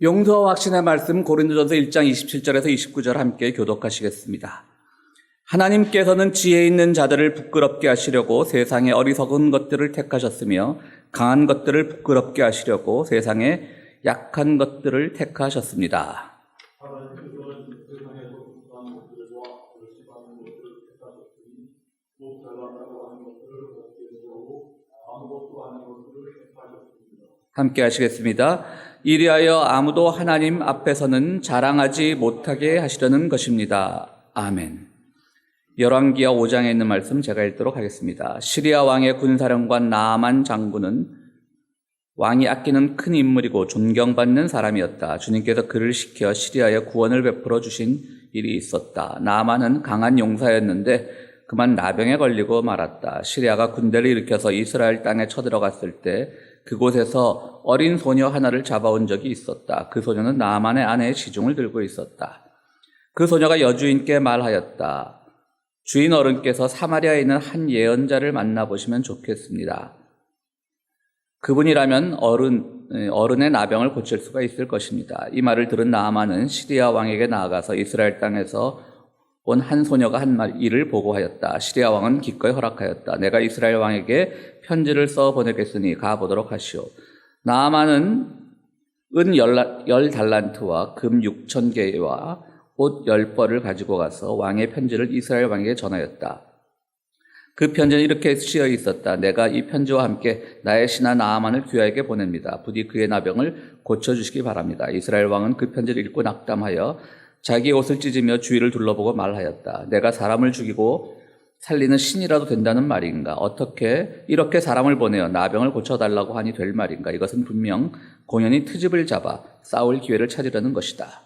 용서와 확신의 말씀 고린도전서 1장 27절에서 29절 함께 교독하시겠습니다. 하나님께서는 지혜 있는 자들을 부끄럽게 하시려고 세상의 어리석은 것들을 택하셨으며 강한 것들을 부끄럽게 하시려고 세상의 약한 것들을 택하셨습니다. 함께 하시겠습니다. 이리하여 아무도 하나님 앞에서는 자랑하지 못하게 하시려는 것입니다. 아멘. 열왕기하 5장에 있는 말씀 제가 읽도록 하겠습니다. 시리아 왕의 군사령관 나아만 장군은 왕이 아끼는 큰 인물이고 존경받는 사람이었다. 주님께서 그를 시켜 시리아에 구원을 베풀어 주신 일이 있었다. 나아만은 강한 용사였는데 그만 나병에 걸리고 말았다. 시리아가 군대를 일으켜서 이스라엘 땅에 쳐들어갔을 때 그곳에서 어린 소녀 하나를 잡아온 적이 있었다. 그 소녀는 나아만의 아내의 시중을 들고 있었다. 그 소녀가 여주인께 말하였다. 주인 어른께서 사마리아에 있는 한 예언자를 만나보시면 좋겠습니다. 그분이라면 어른의 나병을 고칠 수가 있을 것입니다. 이 말을 들은 나아만은 시리아 왕에게 나아가서 이스라엘 땅에서 온 한 소녀가 한 일을 보고하였다. 시리아 왕은 기꺼이 허락하였다. 내가 이스라엘 왕에게 편지를 써 보내겠으니 가보도록 하시오. 나아만은 은 10달란트와 금 6,000개와 옷 10벌을 가지고 가서 왕의 편지를 이스라엘 왕에게 전하였다. 그 편지는 이렇게 쓰여 있었다. 내가 이 편지와 함께 나의 신하 나아만을 귀하에게 보냅니다. 부디 그의 나병을 고쳐주시기 바랍니다. 이스라엘 왕은 그 편지를 읽고 낙담하여 자기의 옷을 찢으며 주위를 둘러보고 말하였다. 내가 사람을 죽이고 살리는 신이라도 된다는 말인가? 어떻게 이렇게 사람을 보내어 나병을 고쳐달라고 하니 될 말인가? 이것은 분명 공연히 트집을 잡아 싸울 기회를 찾으려는 것이다.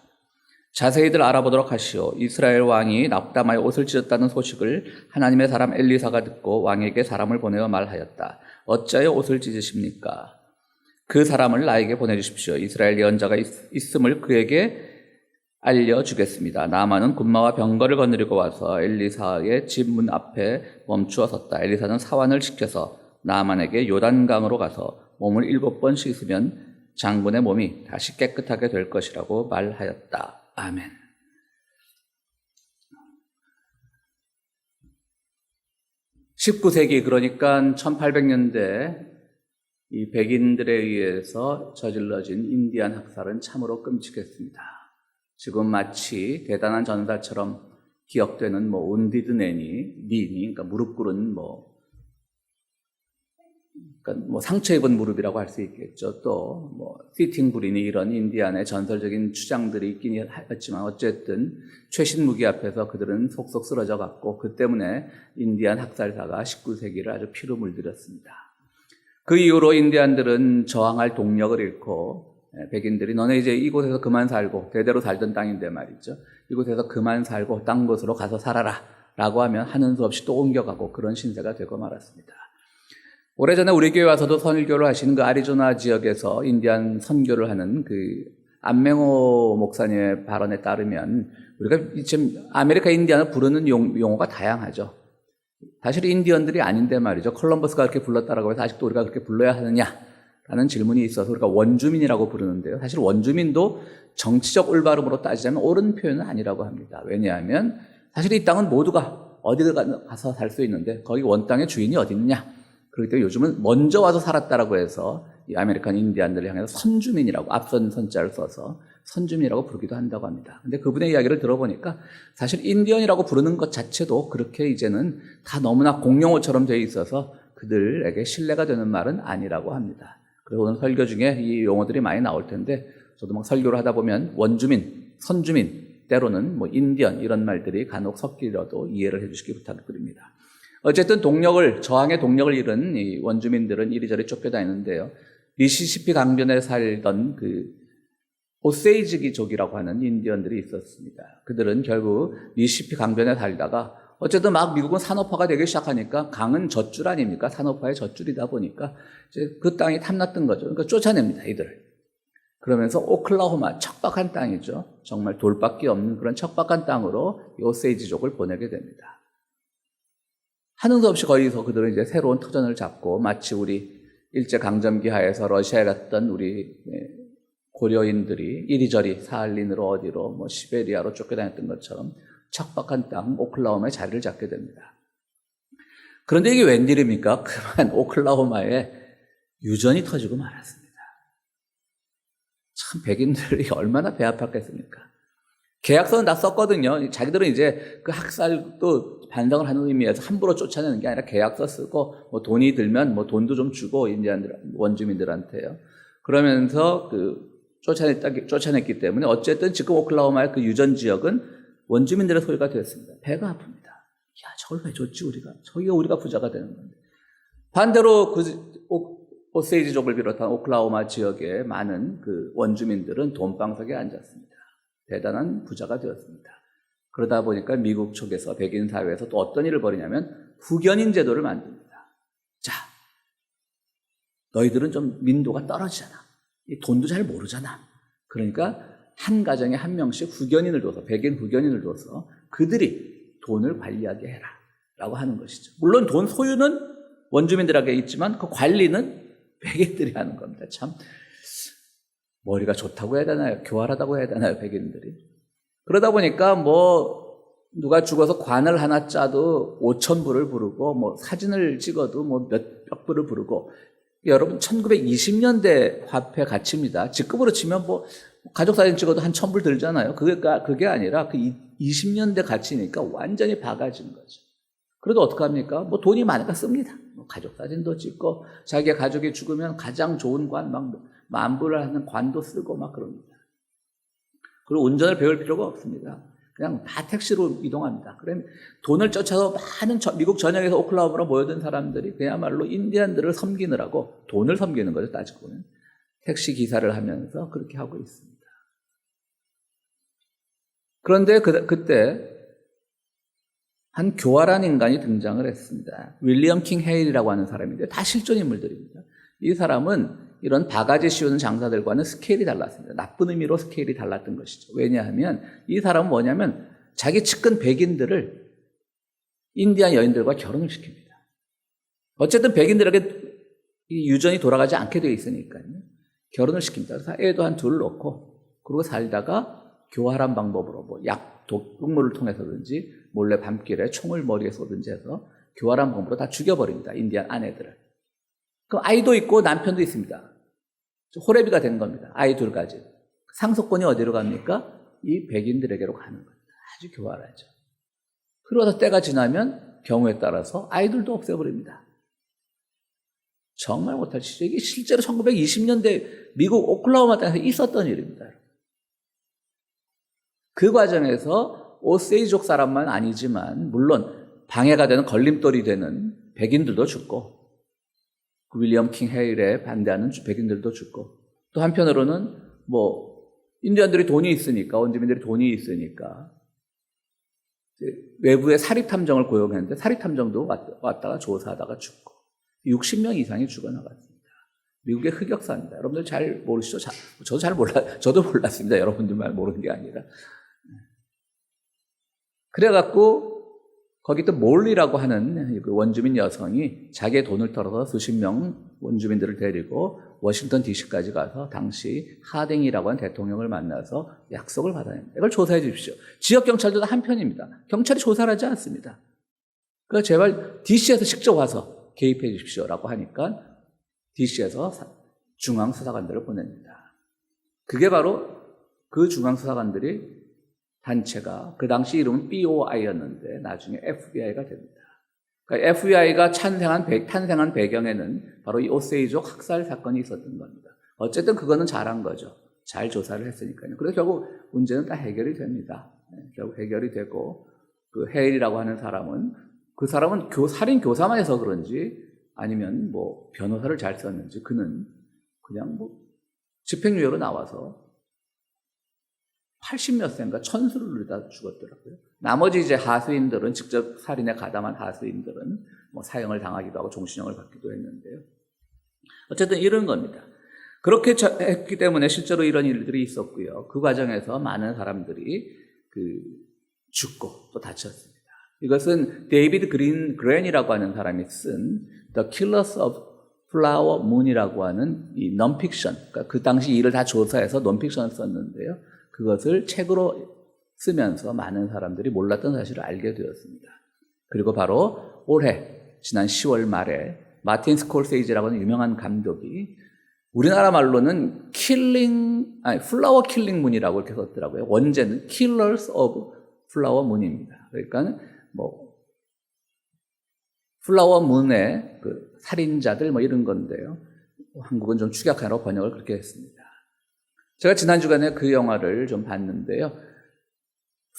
자세히들 알아보도록 하시오. 이스라엘 왕이 낙담하여 옷을 찢었다는 소식을 하나님의 사람 엘리사가 듣고 왕에게 사람을 보내어 말하였다. 어찌하여 옷을 찢으십니까? 그 사람을 나에게 보내주십시오. 이스라엘 예언자가 있음을 그에게 알려주겠습니다. 나아만은 군마와 병거를 거느리고 와서 엘리사의 집 문 앞에 멈추어 섰다. 엘리사는 사환을 시켜서 나아만에게 요단강으로 가서 몸을 7번 씻으면 장군의 몸이 다시 깨끗하게 될 것이라고 말하였다. 아멘. (19세기) 그러니까 1800년대 이 백인들에 의해서 저질러진 인디안 학살은 참으로 끔찍했습니다. 지금 마치 대단한 전사처럼 기억되는 온디드 니니, 그러니까 무릎 꿇은 그러니까 상처 입은 무릎이라고 할 수 있겠죠. 또 피팅 부리니 이런 인디안의 전설적인 주장들이 있긴 했지만 어쨌든 최신 무기 앞에서 그들은 속속 쓰러져 갔고 그 때문에 인디안 학살사가 19세기를 아주 피로 물들였습니다. 그 이후로 인디안들은 저항할 동력을 잃고 백인들이 너네 이제 이곳에서 그만 살고 대대로 살던 땅인데 말이죠. 이곳에서 그만 살고 딴 곳으로 가서 살아라 라고 하면 하는 수 없이 또 옮겨가고 그런 신세가 되고 말았습니다. 오래전에 우리 교회 와서도 선교를 하시는 그 아리조나 지역에서 인디안 선교를 하는 그 안맹호 목사님의 발언에 따르면 우리가 지금 아메리카 인디안을 부르는 용어가 다양하죠. 사실 인디언들이 아닌데 말이죠. 콜럼버스가 그렇게 불렀다라고 해서 아직도 우리가 그렇게 불러야 하느냐라는 질문이 있어서 우리가 원주민이라고 부르는데요. 사실 원주민도 정치적 올바름으로 따지자면 옳은 표현은 아니라고 합니다. 왜냐하면 사실 이 땅은 모두가 어디를 가서 살 수 있는데 거기 원 땅의 주인이 어디 있느냐. 그렇기 때문에 요즘은 먼저 와서 살았다라고 해서 이 아메리칸 인디안들을 향해서 선주민이라고 앞선 선자를 써서 선주민이라고 부르기도 한다고 합니다. 근데 그분의 이야기를 들어보니까 사실 인디언이라고 부르는 것 자체도 그렇게 이제는 다 너무나 공용어처럼 되어 있어서 그들에게 신뢰가 되는 말은 아니라고 합니다. 그래서 오늘 설교 중에 이 용어들이 많이 나올 텐데 저도 막 설교를 하다 보면 원주민, 선주민, 때로는 인디언 이런 말들이 간혹 섞이려도 이해를 해주시기 부탁드립니다. 어쨌든 저항의 동력을 잃은 이 원주민들은 이리저리 쫓겨다니는데요. 미시시피 강변에 살던 그 오세이지기족이라고 하는 인디언들이 있었습니다. 그들은 결국 미시시피 강변에 살다가 어쨌든 막 미국은 산업화가 되기 시작하니까 강은 젖줄 아닙니까? 산업화의 젖줄이다 보니까 이제 그 땅이 탐났던 거죠. 그러니까 쫓아냅니다, 이들을. 그러면서 오클라호마, 척박한 땅이죠. 정말 돌밖에 없는 그런 척박한 땅으로 이 오세이지족을 보내게 됩니다. 하는 수 없이 거기서 그들은 이제 새로운 터전을 잡고 마치 우리 일제강점기 하에서 러시아에 갔던 우리 고려인들이 이리저리 사할린으로 어디로 뭐 시베리아로 쫓겨다녔던 것처럼 척박한 땅 오클라호마에 자리를 잡게 됩니다. 그런데 이게 웬일입니까? 그만 오클라호마에 유전이 터지고 말았습니다. 참 백인들이 얼마나 배 아팠겠습니까? 계약서는 다 썼거든요. 자기들은 이제 그 학살도 반성을 하는 의미에서 함부로 쫓아내는 게 아니라 계약서 쓰고 뭐 돈이 들면 뭐 돈도 좀 주고 인디안들 원주민들한테요. 그러면서 그 쫓아냈기 때문에 어쨌든 지금 오클라호마의 그 유전 지역은 원주민들의 소유가 되었습니다. 배가 아픕니다. 야, 저걸 왜 줬지 우리가? 저기가 우리가 부자가 되는 건데. 반대로 그 오세이지족을 비롯한 오클라호마 지역의 많은 그 원주민들은 돈방석에 앉았습니다. 대단한 부자가 되었습니다. 그러다 보니까 미국 쪽에서 백인 사회에서 또 어떤 일을 벌이냐면 후견인 제도를 만듭니다. 자, 너희들은 좀 민도가 떨어지잖아. 돈도 잘 모르잖아. 그러니까 한 가정에 한 명씩 후견인을 둬서 백인 후견인을 둬서 그들이 돈을 관리하게 해라 라고 하는 것이죠. 물론 돈 소유는 원주민들에게 있지만 그 관리는 백인들이 하는 겁니다. 참 머리가 좋다고 해야 되나요? 교활하다고 해야 되나요? 백인들이. 그러다 보니까 뭐 누가 죽어서 관을 하나 짜도 5,000불을 부르고 뭐 사진을 찍어도 뭐 몇백 불을 부르고 여러분 1920년대 화폐 가치입니다. 지금으로 치면 뭐 가족사진 찍어도 한 1,000불 들잖아요. 그게 아니라 그 20년대 가치니까 완전히 바가지인 거죠. 그래도 어떡합니까? 뭐 돈이 많으니까 씁니다. 뭐 가족사진도 찍고 자기의 가족이 죽으면 가장 좋은 관, 막 만불을 하는 관도 쓰고 막 그럽니다. 그리고 운전을 배울 필요가 없습니다. 그냥 다 택시로 이동합니다. 그럼 돈을 쫓아서 많은 미국 전역에서 오클라호마로 모여든 사람들이 그야말로 인디안들을 섬기느라고 돈을 섬기는 거죠. 따지고 보면. 택시 기사를 하면서 그렇게 하고 있습니다. 그런데 그때 한 교활한 인간이 등장을 했습니다. 윌리엄 킹 헤일이라고 하는 사람인데 다 실존 인물들입니다. 이 사람은 이런 바가지 씌우는 장사들과는 스케일이 달랐습니다. 나쁜 의미로 스케일이 달랐던 것이죠. 왜냐하면 이 사람은 뭐냐면 자기 측근 백인들을 인디안 여인들과 결혼을 시킵니다. 어쨌든 백인들에게 이 유전이 돌아가지 않게 되어 있으니까요. 결혼을 시킵니다. 그래서 애도 한 둘 놓고 그러고 살다가 교활한 방법으로 뭐 독물을 통해서든지 몰래 밤길에 총을 머리에 쏘든지 해서 교활한 방법으로 다 죽여버립니다. 인디안 아내들을. 그럼 아이도 있고 남편도 있습니다. 호레비가 된 겁니다. 아이 둘까지. 상속권이 어디로 갑니까? 이 백인들에게로 가는 겁니다. 아주 교활하죠. 그러다 때가 지나면 경우에 따라서 아이들도 없애버립니다. 정말 못할 짓이죠. 이게 실제로 1920년대 미국 오클라호마 땅에서 있었던 일입니다. 그 과정에서 오세이족 사람만 아니지만 물론 방해가 되는 걸림돌이 되는 백인들도 죽고 윌리엄 킹 헤일에 반대하는 백인들도 죽고 또 한편으로는 뭐 인디언들이 돈이 있으니까 원주민들이 돈이 있으니까 외부의 사립탐정을 고용했는데 사립탐정도 왔다가 조사하다가 죽고 60명 이상이 죽어나갔습니다. 미국의 흑역사입니다. 여러분들 잘 모르시죠? 저도 잘 저도 몰랐습니다. 여러분들만 모르는 게 아니라. 그래갖고 거기 또 몰리라고 하는 그 원주민 여성이 자기의 돈을 털어서 수십 명 원주민들을 데리고 워싱턴 DC까지 가서 당시 하딩이라고 하는 대통령을 만나서 약속을 받아냅니다. 이걸 조사해 주십시오. 지역 경찰도 한편입니다. 경찰이 조사를 하지 않습니다. 그러니까 제발 DC에서 직접 와서 개입해 주십시오라고 하니까 DC에서 중앙수사관들을 보냅니다. 그게 바로 그 중앙수사관들이 단체가 그 당시 이름은 BOI였는데 나중에 FBI가 됩니다. 그러니까 FBI가 탄생한 배경에는 바로 이 오세이족 학살 사건이 있었던 겁니다. 어쨌든 그거는 잘한 거죠. 잘 조사를 했으니까요. 그래서 결국 문제는 다 해결이 됩니다. 결국 해결이 되고 그 헤일이라고 하는 사람은 그 사람은 살인 교사만 해서 그런지 아니면 뭐 변호사를 잘 썼는지 그는 그냥 뭐 집행유예로 나와서 80몇 세인가 천수를 누리다 죽었더라고요. 나머지 이제 하수인들은 직접 살인에 가담한 하수인들은 뭐 사형을 당하기도 하고 종신형을 받기도 했는데요. 어쨌든 이런 겁니다. 그렇게 했기 때문에 실제로 이런 일들이 있었고요. 그 과정에서 많은 사람들이 죽고 또 다쳤습니다. 이것은 데이비드 그랜이라고 하는 사람이 쓴 The Killers of 플라워 문이라고 하는 이 논픽션, 그러니까 그 당시 일을 다 조사해서 논픽션을 썼는데요. 그것을 책으로 쓰면서 많은 사람들이 몰랐던 사실을 알게 되었습니다. 그리고 바로 올해 지난 10월 말에 마틴 스콜세이지라고 하는 유명한 감독이 우리나라 말로는 플라워 킬링 문이라고 이렇게 썼더라고요. 원제는 Killers of Flower Moon입니다. 그러니까 플라워 문의 그 살인자들 이런 건데요. 한국은 좀 축약하라고 번역을 그렇게 했습니다. 제가 지난 주간에 그 영화를 좀 봤는데요.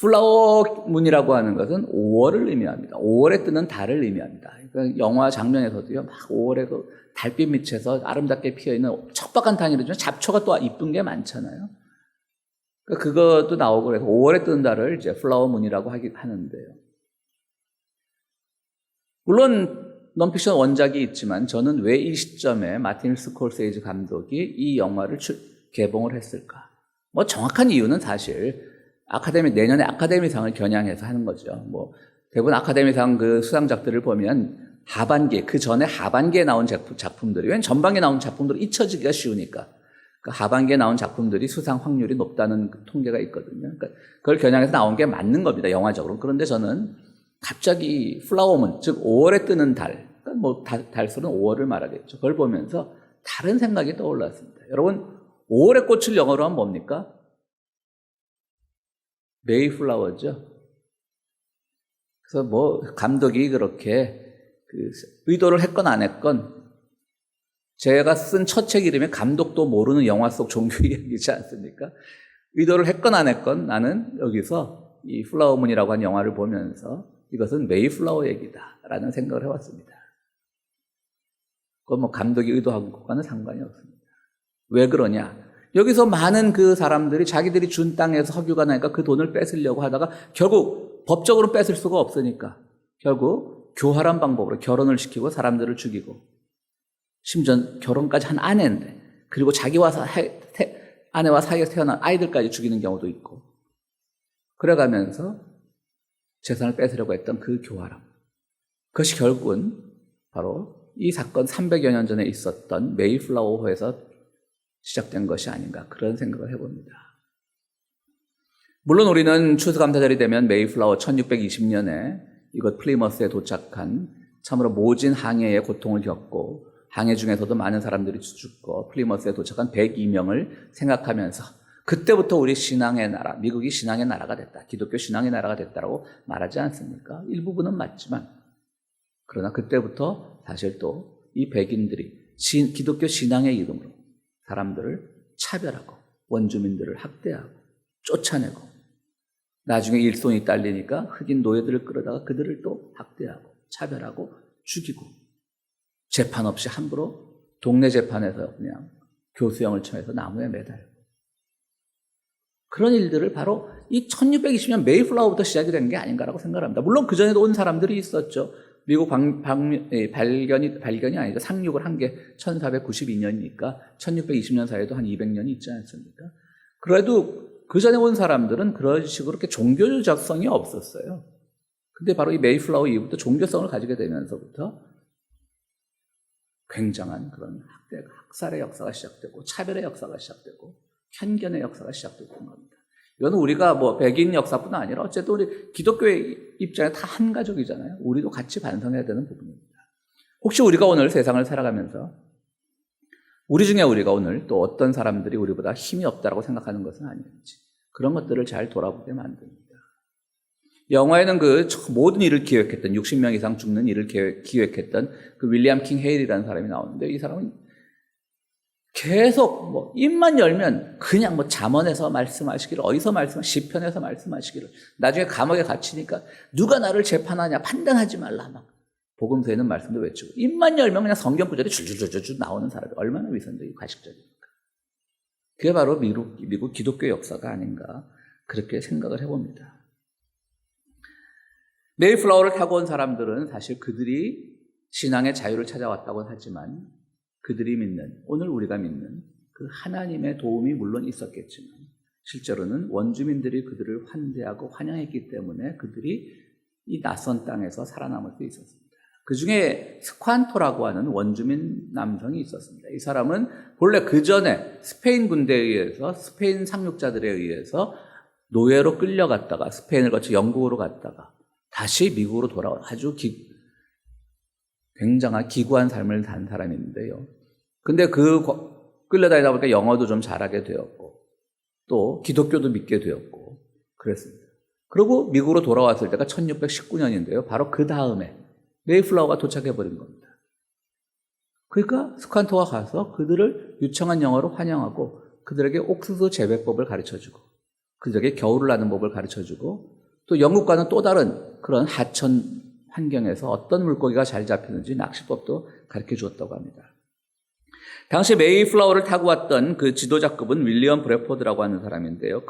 플라워 문이라고 하는 것은 5월을 의미합니다. 5월에 뜨는 달을 의미합니다. 그러니까 영화 장면에서도요, 막 5월에 그 달빛 밑에서 아름답게 피어있는 척박한 단위로지만 잡초가 또 이쁜 게 많잖아요. 그러니까 그것도 나오고 그래서 5월에 뜨는 달을 이제 플라워 문이라고 하는데요. 물론 논픽션 원작이 있지만 저는 왜 이 시점에 마틴 스콜세이지 감독이 이 영화를 개봉을 했을까? 정확한 이유는 사실 내년에 아카데미상을 겨냥해서 하는 거죠. 대부분 아카데미상 그 수상작들을 보면 그 전에 하반기에 나온 작품들이, 왜냐면 전반기에 나온 작품들이 잊혀지기가 쉬우니까. 그 하반기에 나온 작품들이 수상 확률이 높다는 그 통계가 있거든요. 그러니까 그걸 겨냥해서 나온 게 맞는 겁니다, 영화적으로. 그런데 저는 갑자기 플라워문, 즉 5월에 뜨는 달, 그러니까 달수는 5월을 말하겠죠. 그걸 보면서 다른 생각이 떠올랐습니다. 여러분, 5월의 꽃을 영어로 하면 뭡니까? 메이플라워죠. 그래서 감독이 그렇게 의도를 했건 안 했건 제가 쓴 첫 책 이름이 감독도 모르는 영화 속 종교 이야기지 않습니까? 의도를 했건 안 했건 나는 여기서 이 플라워문이라고 하는 영화를 보면서 이것은 메이플라워 얘기다라는 생각을 해왔습니다. 그건 감독이 의도한 것과는 상관이 없습니다. 왜 그러냐? 여기서 많은 그 사람들이 자기들이 준 땅에서 석유가 나니까 그 돈을 뺏으려고 하다가 결국 법적으로 뺏을 수가 없으니까 결국 교활한 방법으로 결혼을 시키고 사람들을 죽이고 심지어 결혼까지 한 아내인데 그리고 자기와 아내와 사이에서 태어난 아이들까지 죽이는 경우도 있고 그래가면서 재산을 뺏으려고 했던 그 교활함. 그것이 결국은 바로 이 사건 300여 년 전에 있었던 메이플라워호에서 시작된 것이 아닌가 그런 생각을 해봅니다. 물론 우리는 추수감사절이 되면 메이플라워 1620년에 이곳 플리머스에 도착한 참으로 모진 항해의 고통을 겪고 항해 중에서도 많은 사람들이 죽고 플리머스에 도착한 102명을 생각하면서 그때부터 우리 신앙의 나라, 미국이 신앙의 나라가 됐다. 기독교 신앙의 나라가 됐다라고 말하지 않습니까? 일부분은 맞지만 그러나 그때부터 사실 또 이 백인들이 기독교 신앙의 이름으로 사람들을 차별하고 원주민들을 학대하고 쫓아내고 나중에 일손이 딸리니까 흑인 노예들을 끌어다가 그들을 또 학대하고 차별하고 죽이고 재판 없이 함부로 동네 재판에서 그냥 교수형을 처해서 나무에 매달고 그런 일들을 바로 이 1620년 메이플라워부터 시작이 된 게 아닌가라고 생각합니다. 물론 그전에도 온 사람들이 있었죠. 미국 발견이 아니죠. 상륙을 한 게 1492년이니까 1620년 사이에도 한 200년이 있지 않습니까? 그래도 그 전에 온 사람들은 그런 식으로 이렇게 종교적성이 없었어요. 근데 바로 이 메이플라워 이후부터 종교성을 가지게 되면서부터 굉장한 그런 학살의 역사가 시작되고 차별의 역사가 시작되고 편견의 역사가 시작되고 그런 겁니다. 이건 우리가 백인 역사뿐 아니라 어쨌든 우리 기독교의 입장에 다 한 가족이잖아요. 우리도 같이 반성해야 되는 부분입니다. 혹시 우리가 오늘 세상을 살아가면서 우리 중에 우리가 오늘 또 어떤 사람들이 우리보다 힘이 없다고 생각하는 것은 아닌지 그런 것들을 잘 돌아보게 만듭니다. 영화에는 그 모든 일을 기획했던 60명 이상 죽는 일을 기획했던 그 윌리엄 킹 헤일이라는 사람이 나오는데 이 사람은 계속 입만 열면 그냥 잠언에서 말씀하시기를 어디서 시편에서 말씀하시기를 나중에 감옥에 갇히니까 누가 나를 재판하냐 판단하지 말라 막 복음서에는 말씀도 외치고 입만 열면 그냥 성경 구절이 줄줄줄줄 나오는 사람이 얼마나 위선적이고 가식적입니까? 그게 바로 미국 기독교 역사가 아닌가 그렇게 생각을 해봅니다. 메이플라워를 타고 온 사람들은 사실 그들이 신앙의 자유를 찾아왔다고 하지만 그들이 믿는, 오늘 우리가 믿는 그 하나님의 도움이 물론 있었겠지만 실제로는 원주민들이 그들을 환대하고 환영했기 때문에 그들이 이 낯선 땅에서 살아남을 수 있었습니다. 그 중에 스ኳ토라고 하는 원주민 남성이 있었습니다. 이 사람은 본래 그 전에 스페인 군대에 의해서, 스페인 상륙자들에 의해서 노예로 끌려갔다가 스페인을 거쳐 영국으로 갔다가 다시 미국으로 돌아온 아주 굉장한 기구한 삶을 산 사람인데요. 근데 끌려다니다 보니까 영어도 좀 잘하게 되었고 또 기독교도 믿게 되었고 그랬습니다. 그리고 미국으로 돌아왔을 때가 1619년인데요. 바로 그 다음에 메이플라워가 도착해버린 겁니다. 그러니까 스칸토가 가서 그들을 유창한 영어로 환영하고 그들에게 옥수수 재배법을 가르쳐주고 그들에게 겨울을 나는 법을 가르쳐주고 또 영국과는 또 다른 그런 하천 환경에서 어떤 물고기가 잘 잡히는지 낚시법도 가르쳐 주었다고 합니다. 당시 메이플라워를 타고 왔던 그 지도자급은 윌리엄 브래포드라고 하는 사람인데요.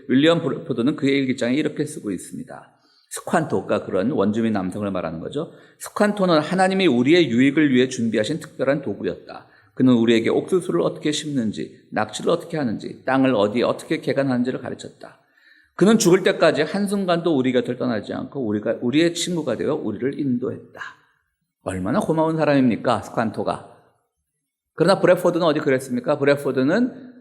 윌리엄 브래포드는 그의 일기장에 이렇게 쓰고 있습니다. 스칸토가 그런 원주민 남성을 말하는 거죠. 스칸토는 하나님이 우리의 유익을 위해 준비하신 특별한 도구였다. 그는 우리에게 옥수수를 어떻게 심는지, 낚시를 어떻게 하는지, 땅을 어디에 어떻게 개간하는지를 가르쳤다. 그는 죽을 때까지 한순간도 우리 곁을 떠나지 않고 우리의 친구가 되어 우리를 인도했다. 얼마나 고마운 사람입니까, 스칸토가. 그러나 브래포드는 어디 그랬습니까? 브래포드는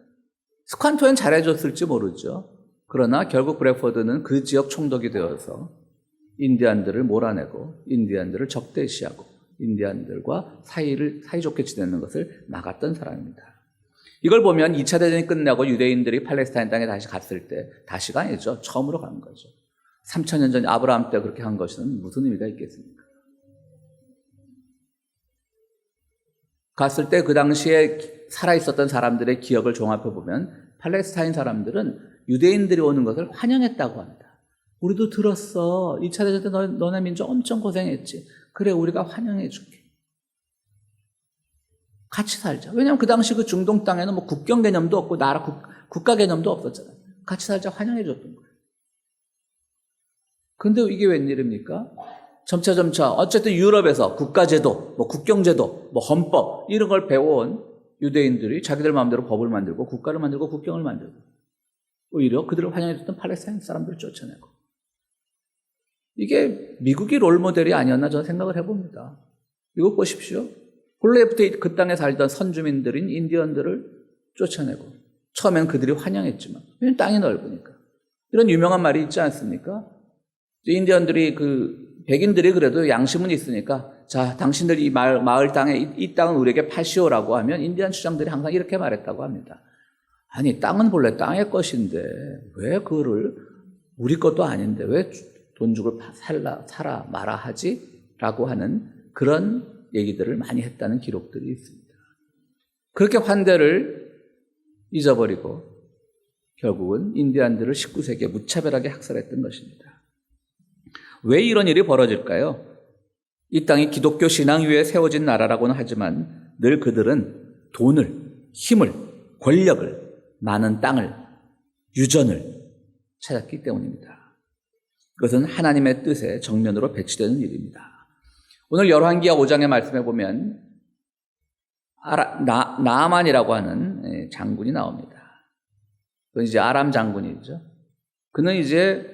스칸토엔 잘해줬을지 모르죠. 그러나 결국 브래포드는 그 지역 총독이 되어서 인디안들을 몰아내고 인디안들을 적대시하고 인디안들과 사이좋게 지내는 것을 막았던 사람입니다. 이걸 보면 2차 대전이 끝나고 유대인들이 팔레스타인 땅에 다시 갔을 때, 다시가 아니죠. 처음으로 간 거죠. 3000년 전 아브라함 때 그렇게 한 것은 무슨 의미가 있겠습니까? 갔을 때 그 당시에 살아있었던 사람들의 기억을 종합해보면 팔레스타인 사람들은 유대인들이 오는 것을 환영했다고 합니다. 우리도 들었어. 2차 대전 때 너네 민족 엄청 고생했지. 그래, 우리가 환영해줄게. 같이 살자. 왜냐하면 그 당시 그 중동 땅에는 뭐 국경 개념도 없고 국가 개념도 없었잖아요. 같이 살자 환영해줬던 거예요. 근데 이게 웬일입니까? 점차 어쨌든 유럽에서 국가제도, 뭐 국경제도, 뭐 헌법 이런 걸 배워온 유대인들이 자기들 마음대로 법을 만들고 국가를 만들고 국경을 만들고 오히려 그들을 환영해줬던 팔레스타인 사람들을 쫓아내고 이게 미국이 롤모델이 아니었나 저는 생각을 해봅니다. 미국 보십시오. 본래부터 그 땅에 살던 선주민들인 인디언들을 쫓아내고 처음엔 그들이 환영했지만 왜냐하면 땅이 넓으니까 이런 유명한 말이 있지 않습니까? 인디언들이 백인들이 그래도 양심은 있으니까 자 당신들 이 마을 땅에 이 땅은 우리에게 파시오라고 하면 인디언 주장들이 항상 이렇게 말했다고 합니다. 아니 땅은 본래 땅의 것인데 왜 그거를 우리 것도 아닌데 왜 돈 주고 사라 마라 하지? 라고 하는 그런 얘기들을 많이 했다는 기록들이 있습니다. 그렇게 환대를 잊어버리고 결국은 인디안들을 19세기에 무차별하게 학살했던 것입니다. 왜 이런 일이 벌어질까요? 이 땅이 기독교 신앙 위에 세워진 나라라고는 하지만 늘 그들은 돈을, 힘을, 권력을, 많은 땅을, 유전을 찾았기 때문입니다. 그것은 하나님의 뜻에 정면으로 배치되는 일입니다. 오늘 열왕기하 5장의 말씀에 보면 나아만이라고 하는 장군이 나옵니다. 그건 이제 아람 장군이죠. 그는 이제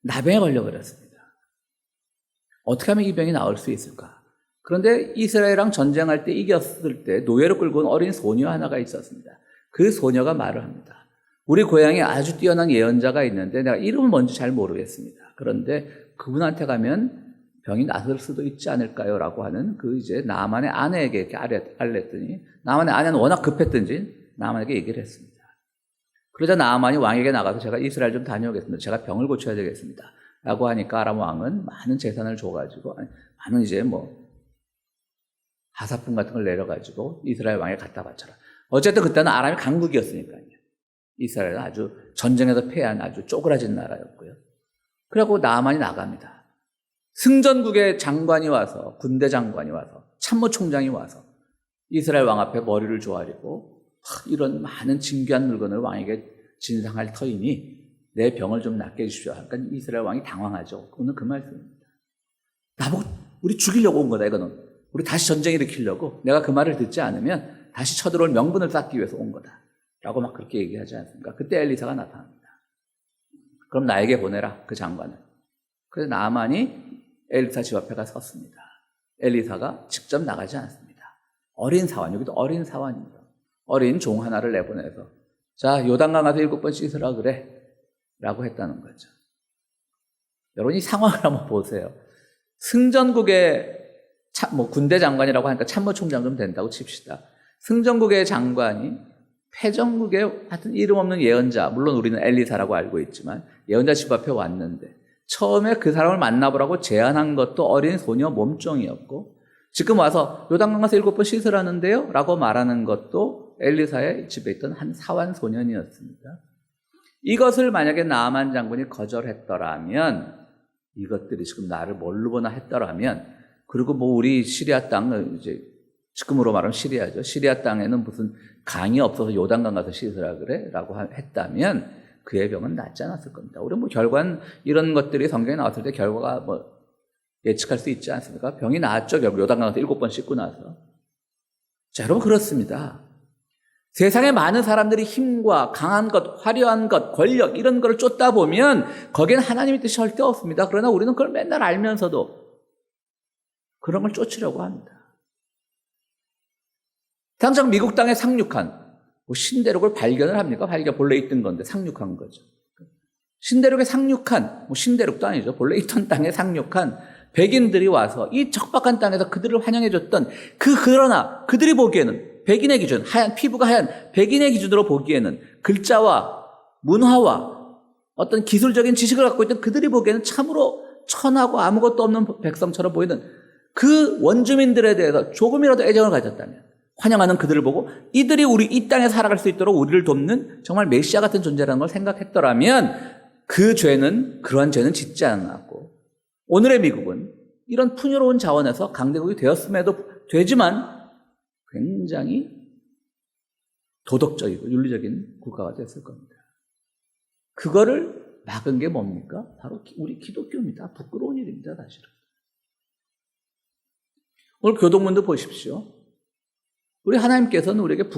나병에 걸려버렸습니다. 어떻게 하면 이 병이 나을 수 있을까? 그런데 이스라엘이랑 전쟁할 때 이겼을 때 노예로 끌고 온 어린 소녀 하나가 있었습니다. 그 소녀가 말을 합니다. 우리 고향에 아주 뛰어난 예언자가 있는데 내가 이름은 뭔지 잘 모르겠습니다. 그런데 그분한테 가면 병이 낫을 수도 있지 않을까요? 라고 하는 이제 나아만의 아내에게 이렇게 알렸더니 나아만의 아내는 워낙 급했든지 나아만에게 얘기를 했습니다. 그러자 나아만이 왕에게 나가서 제가 이스라엘 좀 다녀오겠습니다. 제가 병을 고쳐야 되겠습니다. 라고 하니까 아람 왕은 많은 재산을 줘가지고 많은 이제 하사품 같은 걸 내려가지고 이스라엘 왕에 갖다 바쳐라. 어쨌든 그때는 아람이 강국이었으니까요. 이스라엘은 아주 전쟁에서 패한 아주 쪼그라진 나라였고요. 그리고 나아만이 나갑니다. 승전국의 장관이 와서 군대 장관이 와서 참모총장이 와서 이스라엘 왕 앞에 머리를 조아리고 이런 많은 진귀한 물건을 왕에게 진상할 터이니 내 병을 좀 낫게 해주십시오. 그러니까 이스라엘 왕이 당황하죠. 그거는 그 말씀입니다. 나보고 우리 죽이려고 온 거다 이거는. 우리 다시 전쟁 일으키려고 내가 그 말을 듣지 않으면 다시 쳐들어올 명분을 쌓기 위해서 온 거다. 라고 막 그렇게 얘기하지 않습니까? 그때 엘리사가 나타납니다. 그럼 나에게 보내라 그 장관을. 그래서 나아만이 엘리사 집 앞에 가 섰습니다. 엘리사가 직접 나가지 않습니다. 어린 사환, 여기도 어린 사환입니다. 어린 종 하나를 내보내서 자, 요단강 가서 7번 씻으라 그래 라고 했다는 거죠. 여러분 이 상황을 한번 보세요. 승전국의 군대 장관이라고 하니까 참모총장 좀 된다고 칩시다. 승전국의 장관이 패전국의 하여튼 이름 없는 예언자, 물론 우리는 엘리사라고 알고 있지만 예언자 집 앞에 왔는데 처음에 그 사람을 만나보라고 제안한 것도 어린 소녀 몸종이었고 지금 와서 요단강 가서 7번 씻으라는데요 라고 말하는 것도 엘리사의 집에 있던 한 사환 소년이었습니다. 이것을 만약에 나아만 장군이 거절했더라면 이것들이 지금 나를 뭘로 보나 했더라면 그리고 뭐 우리 시리아 땅 이제 지금으로 말하면 시리아죠. 시리아 땅에는 무슨 강이 없어서 요단강 가서 씻으라 그래 라고 했다면 그의 병은 낫지 않았을 겁니다. 우리 뭐 결과는 이런 것들이 성경에 나왔을 때 결과가 뭐 예측할 수 있지 않습니까? 병이 나았죠. 결국 요단강 가서 7번 씻고 나서. 자, 여러분 그렇습니다. 세상에 많은 사람들이 힘과 강한 것, 화려한 것, 권력 이런 거를 쫓다 보면 거기에는 하나님의 뜻이 절대 없습니다. 그러나 우리는 그걸 맨날 알면서도 그런 걸 쫓으려고 합니다. 당장 미국 땅에 상륙한 신대륙을 발견을 합니까? 본래 있던 건데 상륙한 거죠. 신대륙에 상륙한, 신대륙도 아니죠. 본래 있던 땅에 상륙한 백인들이 와서 이 적박한 땅에서 그들을 환영해줬던 그러나 그들이 보기에는 백인의 기준, 피부가 하얀 백인의 기준으로 보기에는 글자와 문화와 어떤 기술적인 지식을 갖고 있던 그들이 보기에는 참으로 천하고 아무것도 없는 백성처럼 보이는 그 원주민들에 대해서 조금이라도 애정을 가졌다면 환영하는 그들을 보고 이들이 우리 이 땅에 살아갈 수 있도록 우리를 돕는 정말 메시아 같은 존재라는 걸 생각했더라면 그러한 죄는 짓지 않았고 오늘의 미국은 이런 풍요로운 자원에서 강대국이 되었음에도 되지만 굉장히 도덕적이고 윤리적인 국가가 됐을 겁니다. 그거를 막은 게 뭡니까? 바로 우리 기독교입니다. 부끄러운 일입니다, 사실은. 오늘 교동문도 보십시오. 우리 하나님께서는 우리에게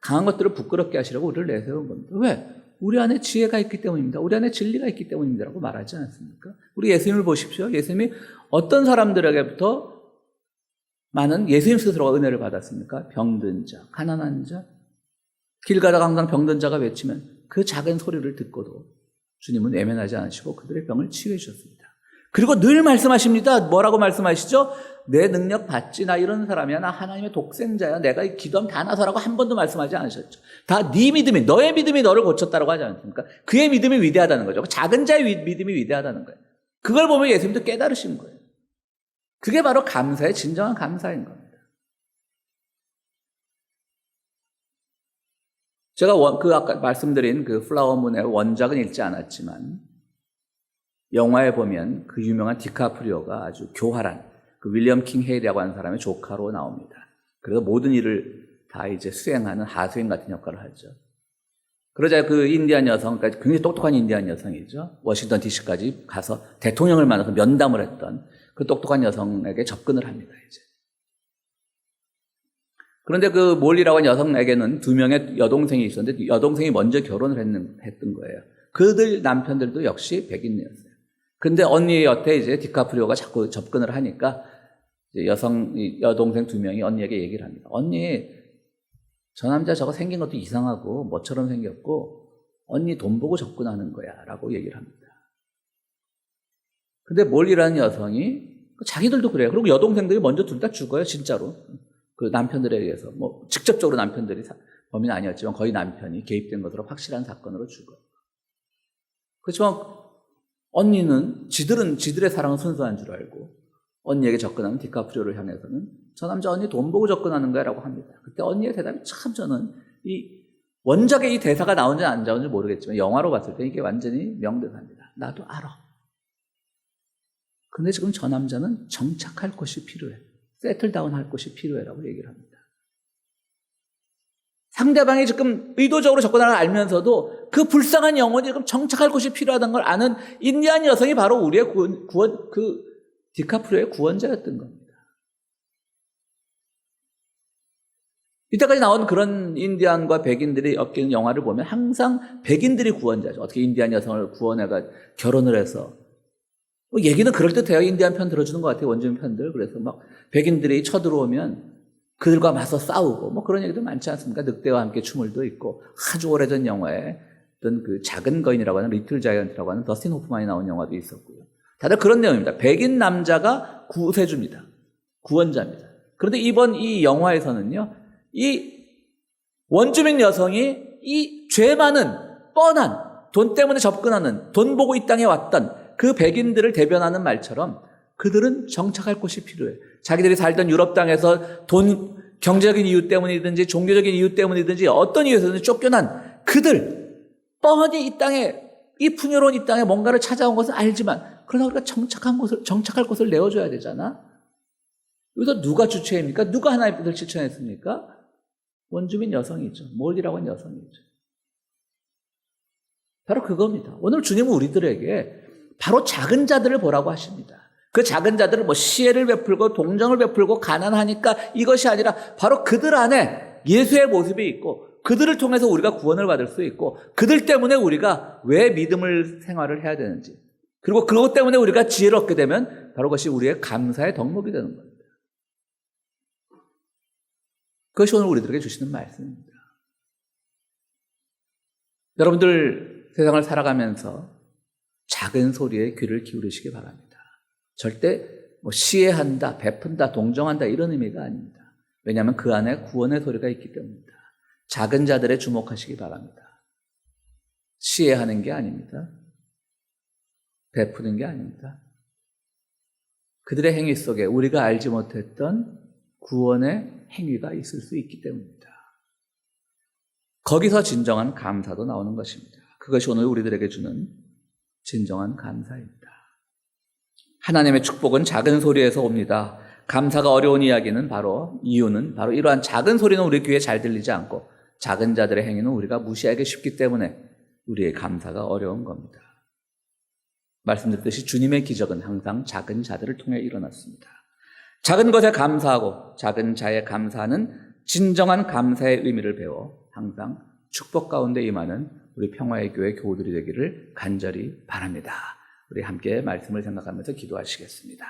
강한 것들을 부끄럽게 하시려고 우리를 내세운 겁니다. 왜? 우리 안에 지혜가 있기 때문입니다. 우리 안에 진리가 있기 때문입니다. 라고 말하지 않습니까? 우리 예수님을 보십시오. 예수님이 어떤 사람들에게부터 많은 예수님 스스로가 은혜를 받았습니까? 병든 자, 가난한 자, 길 가다가 항상 병든 자가 외치면 그 작은 소리를 듣고도 주님은 외면하지 않으시고 그들의 병을 치유해 주셨습니다. 그리고 늘 말씀하십니다. 뭐라고 말씀하시죠? 내 능력 받지, 나 이런 사람이야, 나 하나님의 독생자야, 내가 기도하면 다 나서라고 한 번도 말씀하지 않으셨죠. 다 네 믿음이, 너의 믿음이 너를 고쳤다라고 하지 않습니까? 그의 믿음이 위대하다는 거죠. 작은 자의 믿음이 위대하다는 거예요. 그걸 보면 예수님도 깨달으신 거예요. 그게 바로 감사의 진정한 감사인 겁니다. 제가 아까 말씀드린 그 플라워문의 원작은 읽지 않았지만 영화에 보면 그 유명한 디카프리오가 아주 교활한 그 윌리엄 킹 헤일이라고 하는 사람의 조카로 나옵니다. 그래서 모든 일을 다 이제 수행하는 하수인 같은 역할을 하죠. 그러자 그 인디안 여성, 그러니까 굉장히 똑똑한 인디안 여성이죠. 워싱턴 DC까지 가서 대통령을 만나서 면담을 했던 그 똑똑한 여성에게 접근을 합니다, 이제. 그런데 그 몰리라고 하는 여성에게는 2명의 여동생이 있었는데 여동생이 먼저 결혼을 했던 거예요. 그들 남편들도 역시 백인이었어요. 근데 언니의 여태 이제 디카프리오가 자꾸 접근을 하니까 이제 여동생 2명이 언니에게 얘기를 합니다. 언니, 저 남자 저거 생긴 것도 이상하고 뭐처럼 생겼고 언니 돈 보고 접근하는 거야 라고 얘기를 합니다. 근데 몰리라는 여성이 자기들도 그래요. 그리고 여동생들이 먼저 둘 다 죽어요, 진짜로. 그 남편들에 의해서. 뭐 직접적으로 남편들이 범인은 아니었지만 거의 남편이 개입된 것으로 확실한 사건으로 죽어요. 그렇지만 언니는 지들의 사랑은 순수한 줄 알고 언니에게 접근하는 디카프리오를 향해서는 저 남자 언니 돈 보고 접근하는 거야 라고 합니다. 그때 언니의 대답이 참 저는 이 원작의 이 대사가 나온지 안 나온지 모르겠지만 영화로 봤을 때 이게 완전히 명대사입니다. 나도 알아. 근데 지금 저 남자는 정착할 곳이 필요해. 세틀다운 할 곳이 필요해라고 얘기를 합니다. 상대방이 지금 의도적으로 접근하는 걸 알면서도 그 불쌍한 영혼이 지금 정착할 곳이 필요하다는 걸 아는 인디안 여성이 바로 우리의 디카프리오의 구원자였던 겁니다. 이때까지 나온 그런 인디안과 백인들이 엮이는 영화를 보면 항상 백인들이 구원자죠. 어떻게 인디안 여성을 구원해가 결혼을 해서 뭐 얘기는 그럴듯해요. 인디안 편 들어주는 것 같아요. 원주민 편들. 그래서 막 백인들이 쳐들어오면 그들과 맞서 싸우고 뭐 그런 얘기도 많지 않습니까? 늑대와 함께 춤을도 있고 아주 오래전 영화에 어떤 그 작은 거인이라고 하는 리틀 자이언트라고 하는 더스틴 호프만이 나온 영화도 있었고요. 다들 그런 내용입니다. 백인 남자가 구세주입니다. 구원자입니다. 그런데 이번 이 영화에서는요, 이 원주민 여성이 이 죄 많은 뻔한 돈 때문에 접근하는 돈 보고 이 땅에 왔던 그 백인들을 대변하는 말처럼 그들은 정착할 곳이 필요해. 자기들이 살던 유럽 땅에서 경제적인 이유 때문이든지 종교적인 이유 때문이든지 어떤 이유에서든 쫓겨난 그들, 뻔히 이 땅에, 이 풍요로운 이 땅에 뭔가를 찾아온 것은 알지만, 그러나 우리가 정착할 곳을 내어줘야 되잖아? 여기서 누가 주체입니까? 누가 하나님의 뜻을 실천했습니까? 원주민 여성이죠. 몰디라고 하는 여성이죠. 바로 그겁니다. 오늘 주님은 우리들에게 바로 작은 자들을 보라고 하십니다. 그 작은 자들은 뭐 시혜를 베풀고 동정을 베풀고 가난하니까 이것이 아니라 바로 그들 안에 예수의 모습이 있고 그들을 통해서 우리가 구원을 받을 수 있고 그들 때문에 우리가 왜 믿음을 생활을 해야 되는지 그리고 그것 때문에 우리가 지혜를 얻게 되면 바로 그것이 우리의 감사의 덕목이 되는 겁니다. 그것이 오늘 우리들에게 주시는 말씀입니다. 여러분들 세상을 살아가면서 작은 소리에 귀를 기울이시기 바랍니다. 절대 뭐 시혜한다, 베푼다, 동정한다 이런 의미가 아닙니다. 왜냐하면 그 안에 구원의 소리가 있기 때문입니다. 작은 자들에 주목하시기 바랍니다. 시혜하는 게 아닙니다. 베푸는 게 아닙니다. 그들의 행위 속에 우리가 알지 못했던 구원의 행위가 있을 수 있기 때문입니다. 거기서 진정한 감사도 나오는 것입니다. 그것이 오늘 우리들에게 주는 진정한 감사입니다. 하나님의 축복은 작은 소리에서 옵니다. 감사가 어려운 이유는 바로 이러한 작은 소리는 우리 귀에 잘 들리지 않고 작은 자들의 행위는 우리가 무시하기 쉽기 때문에 우리의 감사가 어려운 겁니다. 말씀드렸듯이 주님의 기적은 항상 작은 자들을 통해 일어났습니다. 작은 것에 감사하고 작은 자에 감사하는 진정한 감사의 의미를 배워 항상 축복 가운데 임하는 우리 평화의 교회 교우들이 되기를 간절히 바랍니다. 우리 함께 말씀을 생각하면서 기도하시겠습니다.